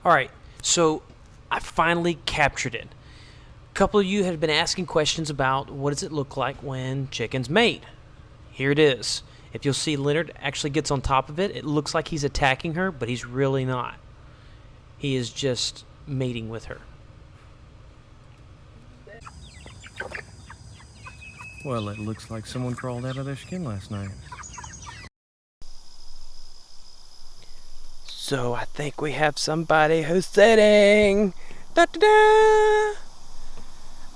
All right, so I finally captured it. A couple of you had been asking questions about what does it look like when chickens mate. Here it is. If you'll see, Leonard actually gets on top of it. It looks like he's attacking her, but he's really not. He is just mating with her. Well, it looks like someone crawled out of their skin last night. So I think we have somebody who's sitting. Da da da.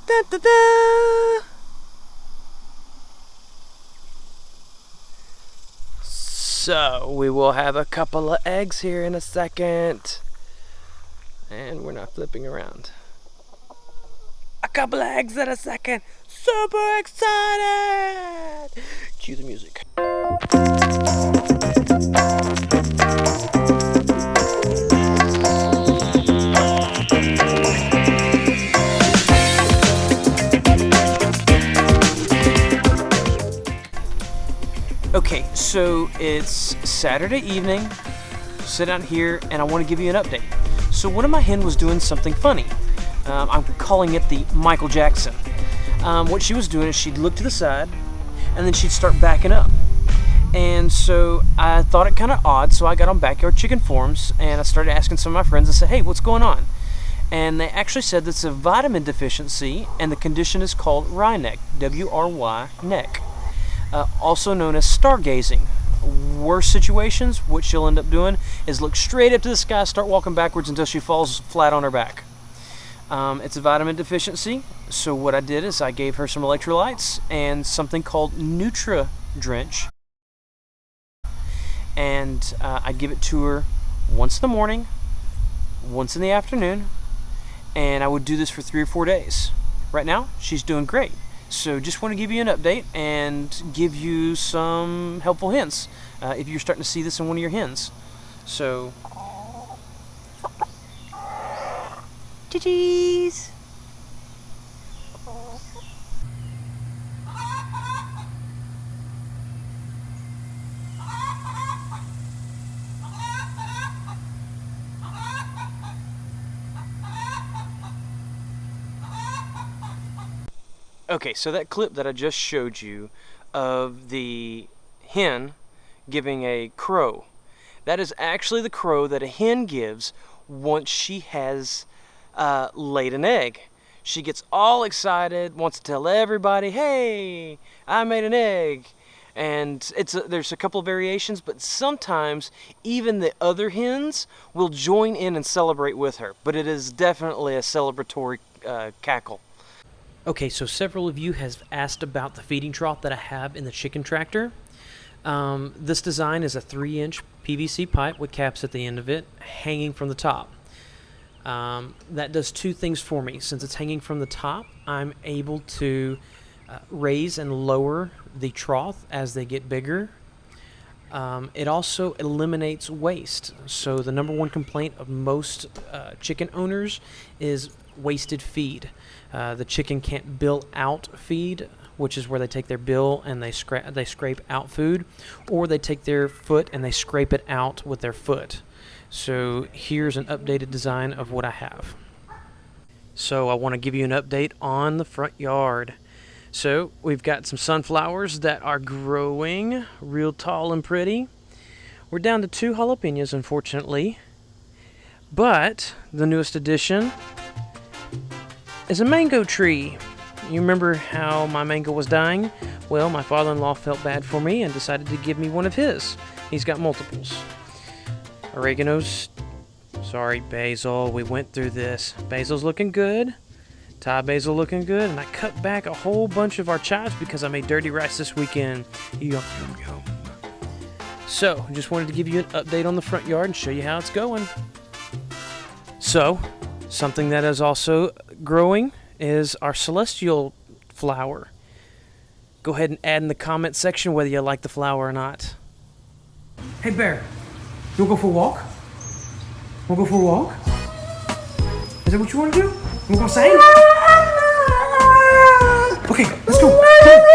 Da da da. So we will have a couple of eggs here in a second. And we're not flipping around. A couple of eggs in a second. Super excited! Cue the music. Okay, so it's Saturday evening. Sit out here and I want to give you an update. So one of my hen was doing something funny. I'm calling it the Michael Jackson. What she was doing is she'd look to the side and then she'd start backing up. And so I thought it kind of odd, so I got on Backyard Chicken forums and I started asking some of my friends. I said, hey, what's going on? And they actually said that's a vitamin deficiency and the condition is called Wryneck, W-R-Y neck. Also known as stargazing. Worst situations, what she'll end up doing is look straight up to the sky, start walking backwards until she falls flat on her back. It's a vitamin deficiency, so what I did is I gave her some electrolytes and something called Nutri-Drench. And I give it to her once in the morning, once in the afternoon, and I would do this for 3 or 4 days. Right now, she's doing great. So just want to give you an update and give you some helpful hints if you're starting to see this in one of your hens. So, cheese. Okay, so that clip that I just showed you of the hen giving a crow, that is actually the crow that a hen gives once she has laid an egg. She gets all excited, wants to tell everybody, hey, I made an egg. And there's a couple of variations, but sometimes even the other hens will join in and celebrate with her. But it is definitely a celebratory cackle. Okay, so several of you have asked about the feeding trough that I have in the chicken tractor. This design is a 3-inch PVC pipe with caps at the end of it, hanging from the top. That does 2 things for me. Since it's hanging from the top, I'm able to raise and lower the trough as they get bigger. It also eliminates waste. So the number one complaint of most chicken owners is wasted feed. The chicken can't bill out feed, which is where they take their bill and they scrape out food, or they take their foot and they scrape it out with their foot. So here's an updated design of what I have. So I want to give you an update on the front yard. So we've got some sunflowers that are growing real tall and pretty. We're down to 2 jalapenos, unfortunately, but the newest addition is a mango tree. You remember how my mango was dying? Well, my father-in-law felt bad for me and decided to give me one of his. He's got multiples. Basil, we went through this. Basil's looking good. Thai basil looking good. And I cut back a whole bunch of our chives because I made dirty rice this weekend. Yum, yum, yum. So, just wanted to give you an update on the front yard and show you how it's going. So, something that is also growing is our celestial flower. Go ahead and add in the comment section whether you like the flower or not. Hey Bear, you wanna go for a walk? Wanna go for a walk? Is that what you wanna do? You wanna go sing? Okay, let's go.